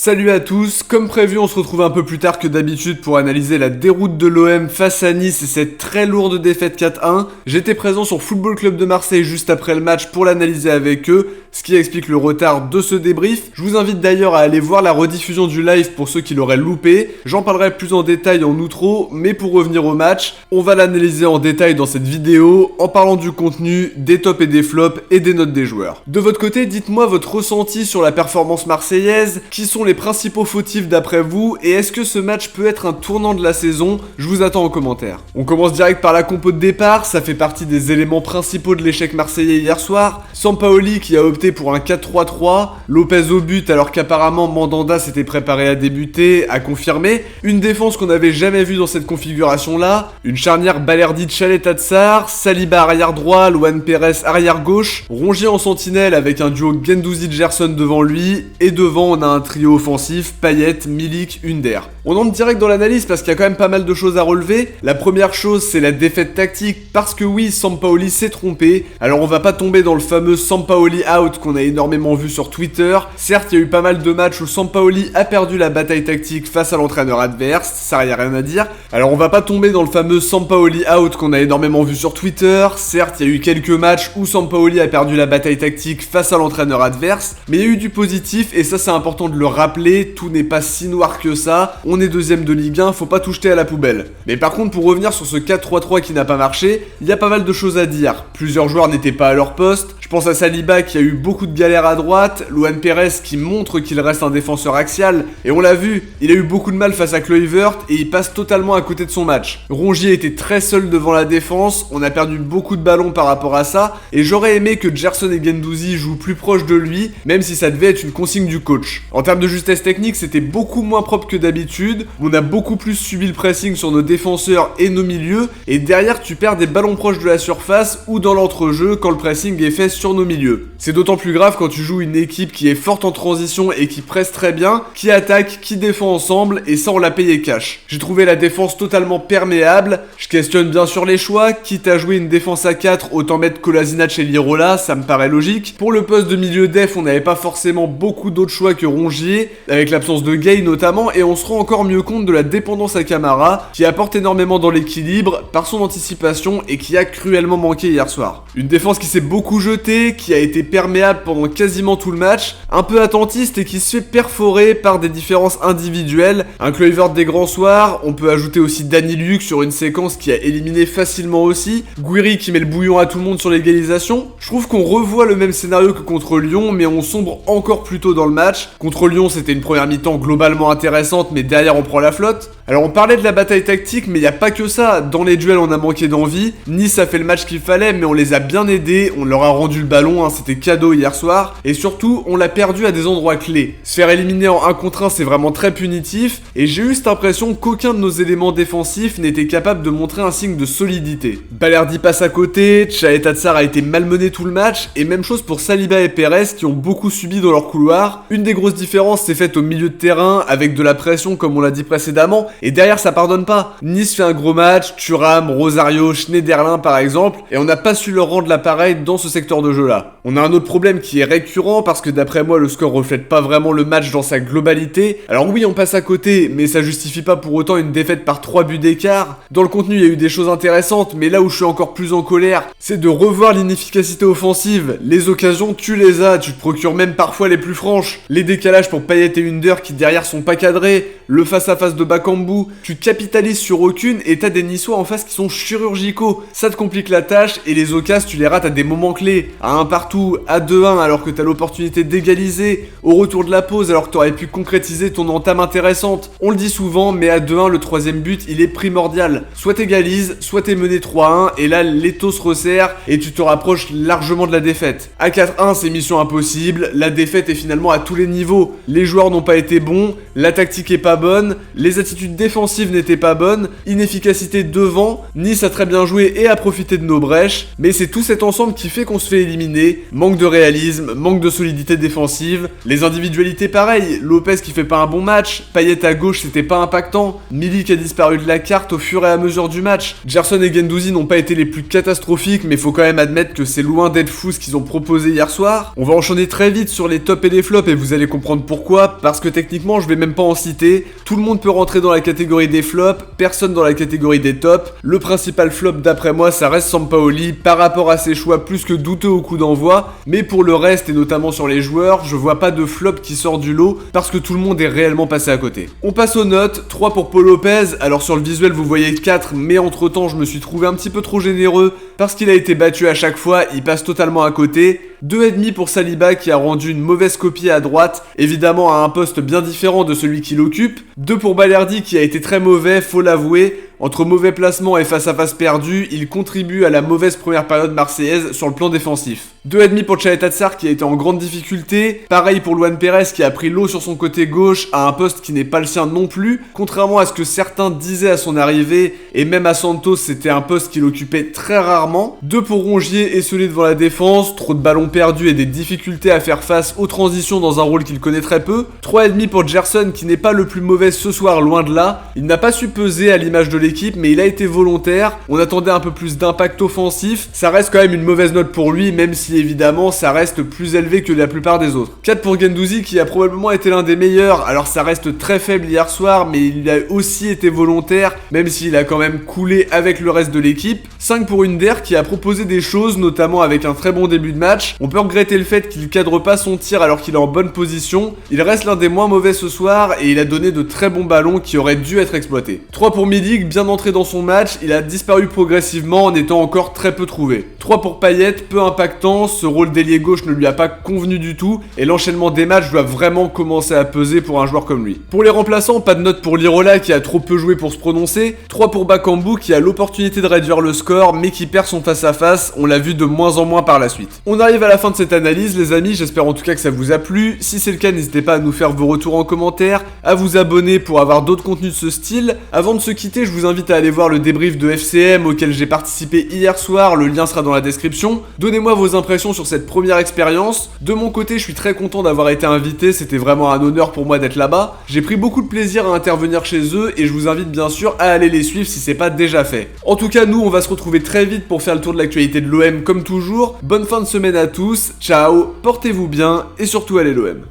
Salut à tous, comme prévu on se retrouve un peu plus tard que d'habitude pour analyser la déroute de l'OM face à Nice et cette très lourde défaite 4-1. J'étais présent sur Football Club de Marseille juste après le match pour l'analyser avec eux, ce qui explique le retard de ce débrief. Je vous invite d'ailleurs à aller voir la rediffusion du live pour ceux qui l'auraient loupé. J'en parlerai plus en détail en outro, mais pour revenir au match, on va l'analyser en détail dans cette vidéo en parlant du contenu, des tops et des flops et des notes des joueurs. De votre côté, dites-moi votre ressenti sur la performance marseillaise, qui sont les principaux fautifs d'après vous, et est-ce que ce match peut être un tournant de la saison? Je vous attends en commentaire. On commence direct par la compo de départ, ça fait partie des éléments principaux de l'échec marseillais hier soir. Sampaoli qui a opté pour un 4-3-3, Lopez au but alors qu'apparemment Mandanda s'était préparé à débuter, a confirmé, une défense qu'on n'avait jamais vue dans cette configuration là, une charnière Balerdi Tchaleta-Tsar, Saliba arrière droit, Luan Pérez arrière gauche, Rongier en sentinelle avec un duo Guendouzi-Gerson devant lui, et devant on a un trio offensif, Payet, Milik, Under. On entre direct dans l'analyse parce qu'il y a quand même pas mal de choses à relever. La première chose c'est la défaite tactique, parce que oui, Sampaoli s'est trompé. Alors on va pas tomber dans le fameux Sampaoli out qu'on a énormément vu sur Twitter. Certes, il y a eu pas mal de matchs où Sampaoli a perdu la bataille tactique face à l'entraîneur adverse, ça y a rien à dire. Alors on va pas tomber dans le fameux Sampaoli out qu'on a énormément vu sur Twitter. Certes, il y a eu quelques matchs où Sampaoli a perdu la bataille tactique face à l'entraîneur adverse, mais il y a eu du positif et ça c'est important de le rappeler, tout n'est pas si noir que ça, on est deuxième de Ligue 1, faut pas tout jeter à la poubelle. Mais par contre, pour revenir sur ce 4-3-3 qui n'a pas marché, il y a pas mal de choses à dire. Plusieurs joueurs n'étaient pas à leur poste, je pense à Saliba qui a eu beaucoup de galères à droite, Luan Pérez qui montre qu'il reste un défenseur axial, et on l'a vu, il a eu beaucoup de mal face à Kluivert et il passe totalement à côté de son match. Rongier était très seul devant la défense, on a perdu beaucoup de ballons par rapport à ça, et j'aurais aimé que Gerson et Guendouzi jouent plus proche de lui, même si ça devait être une consigne du coach. En termes de justesse technique, c'était beaucoup moins propre que d'habitude, on a beaucoup plus subi le pressing sur nos défenseurs et nos milieux, et derrière tu perds des ballons proches de la surface ou dans l'entrejeu quand le pressing est fait sur nos milieux. C'est d'autant plus grave quand tu joues une équipe qui est forte en transition et qui presse très bien, qui attaque, qui défend ensemble, et ça on l'a payé cash. J'ai trouvé la défense totalement perméable, je questionne bien sûr les choix, quitte à jouer une défense à 4, autant mettre Kolasinac et Lirola, ça me paraît logique. Pour le poste de milieu def, on n'avait pas forcément beaucoup d'autres choix que Rongier, avec l'absence de Gay notamment, et on se rend encore mieux compte de la dépendance à Camara, qui apporte énormément dans l'équilibre, par son anticipation, et qui a cruellement manqué hier soir. Une défense qui s'est beaucoup jetée, qui a été perméable pendant quasiment tout le match, un peu attentiste et qui se fait perforer par des différences individuelles. Un Kluivert des grands soirs, on peut ajouter aussi Danny Luc sur une séquence qui a éliminé facilement aussi, Guiri qui met le bouillon à tout le monde sur l'égalisation. Je trouve qu'on revoit le même scénario que contre Lyon, mais on sombre encore plus tôt dans le match. Contre Lyon, c'était une première mi-temps globalement intéressante, mais derrière on prend la flotte. Alors on parlait de la bataille tactique, mais il n'y a pas que ça. Dans les duels, on a manqué d'envie. Nice a fait le match qu'il fallait, mais on les a bien aidés, on leur a rendu le ballon, c'était cadeau hier soir. Et surtout, on l'a perdu à des endroits clés. Se faire éliminer en 1 contre 1, c'est vraiment très punitif, et j'ai eu cette impression qu'aucun de nos éléments défensifs n'était capable de montrer un signe de solidité. Balerdi passe à côté, Tchaleta-Tsar a été malmené tout le match, et même chose pour Saliba et Pérez qui ont beaucoup subi dans leur couloir. Une des grosses différences s'est faite au milieu de terrain, avec de la pression comme on l'a dit précédemment, et derrière ça pardonne pas. Nice fait un gros match, Thuram, Rosario, Schneiderlin par exemple, et on n'a pas su leur rendre l'appareil dans ce secteur de jeu là. On a un autre problème qui est récurrent parce que d'après moi le score reflète pas vraiment le match dans sa globalité. Alors oui, on passe à côté, mais ça justifie pas pour autant une défaite par 3 buts d'écart. Dans le contenu il y a eu des choses intéressantes, mais là où je suis encore plus en colère, c'est de revoir l'inefficacité offensive. Les occasions tu les as, tu te procures même parfois les plus franches. Les décalages pour Payet et Under qui derrière sont pas cadrés, le face à face de Bakambu, tu capitalises sur aucune et t'as des Niçois en face qui sont chirurgicaux. Ça te complique la tâche et les occasions tu les rates à des moments clés. À un partout, à 2-1 alors que t'as l'opportunité d'égaliser, au retour de la pause alors que t'aurais pu concrétiser ton entame intéressante. On le dit souvent, mais à 2-1 le troisième but il est primordial. Soit t'égalises, soit t'es mené 3-1 et là l'étau se resserre et tu te rapproches largement de la défaite. À 4-1 c'est mission impossible, la défaite est finalement à tous les niveaux. Les joueurs n'ont pas été bons, la tactique est pas bonne, les attitudes défensives n'étaient pas bonnes, inefficacité devant, Nice a très bien joué et a profité de nos brèches, mais c'est tout cet ensemble qui fait qu'on se fait éliminé, manque de réalisme, manque de solidité défensive, les individualités pareil, Lopez qui fait pas un bon match, Payet à gauche c'était pas impactant, Milik a disparu de la carte au fur et à mesure du match, Gerson et Guendouzi n'ont pas été les plus catastrophiques, mais faut quand même admettre que c'est loin d'être fou ce qu'ils ont proposé hier soir. On va enchaîner très vite sur les tops et les flops et vous allez comprendre pourquoi, parce que techniquement je vais même pas en citer, tout le monde peut rentrer dans la catégorie des flops, personne dans la catégorie des tops. Le principal flop d'après moi ça reste Sampaoli par rapport à ses choix plus que douteux au coup d'envoi, mais pour le reste et notamment sur les joueurs, je vois pas de flop qui sort du lot parce que tout le monde est réellement passé à côté. On passe aux notes, 3 pour Paul Lopez, alors sur le visuel vous voyez 4, mais entre temps je me suis trouvé un petit peu trop généreux parce qu'il a été battu à chaque fois, il passe totalement à côté. 2,5 pour Saliba qui a rendu une mauvaise copie à droite, évidemment à un poste bien différent de celui qu'il occupe. 2 pour Balerdi qui a été très mauvais, faut l'avouer. Entre mauvais placement et face à face perdu, il contribue à la mauvaise première période marseillaise sur le plan défensif. 2,5 pour Tchaeta Tsar qui a été en grande difficulté. Pareil pour Luan Pérez qui a pris l'eau sur son côté gauche à un poste qui n'est pas le sien non plus. Contrairement à ce que certains disaient à son arrivée, et même à Santos c'était un poste qu'il occupait très rarement. 2 pour Rongier esselé devant la défense, trop de ballons perdus et des difficultés à faire face aux transitions dans un rôle qu'il connaît très peu. 3,5 pour Gerson qui n'est pas le plus mauvais ce soir, loin de là. Il n'a pas su peser à l'image de l'équipe, mais il a été volontaire. On attendait un peu plus d'impact offensif. Ça reste quand même une mauvaise note pour lui, même si évidemment ça reste plus élevé que la plupart des autres. 4 pour Guendouzi qui a probablement été l'un des meilleurs. Alors ça reste très faible hier soir, mais il a aussi été volontaire, même s'il a quand même coulé avec le reste de l'équipe. 5 pour Under qui a proposé des choses, notamment avec un très bon début de match. On peut regretter le fait qu'il cadre pas son tir alors qu'il est en bonne position. Il reste l'un des moins mauvais ce soir et il a donné de très bons ballons qui auraient dû être exploités. 3 pour Milik, bien entré dans son match, il a disparu progressivement en étant encore très peu trouvé. 3 pour Payet, peu impactant, ce rôle d'ailier gauche ne lui a pas convenu du tout et l'enchaînement des matchs doit vraiment commencer à peser pour un joueur comme lui. Pour les remplaçants, pas de note pour Lirola qui a trop peu joué pour se prononcer, 3 pour Bakambu qui a l'opportunité de réduire le score mais qui perd son face-à-face, on l'a vu de moins en moins par la suite. On arrive à la fin de cette analyse les amis, j'espère en tout cas que ça vous a plu. Si c'est le cas, n'hésitez pas à nous faire vos retours en commentaire, à vous abonner pour avoir d'autres contenus de ce style. Avant de se quitter, je vous invite à aller voir le débrief de FCM auquel j'ai participé hier soir, le lien sera dans la description. Donnez-moi vos impressions sur cette première expérience. De mon côté, je suis très content d'avoir été invité, c'était vraiment un honneur pour moi d'être là-bas. J'ai pris beaucoup de plaisir à intervenir chez eux et je vous invite bien sûr à aller les suivre si c'est pas déjà fait. En tout cas, nous on va se retrouver très vite pour faire le tour de l'actualité de l'OM comme toujours. Bonne fin de semaine à tous, ciao, portez-vous bien et surtout allez l'OM.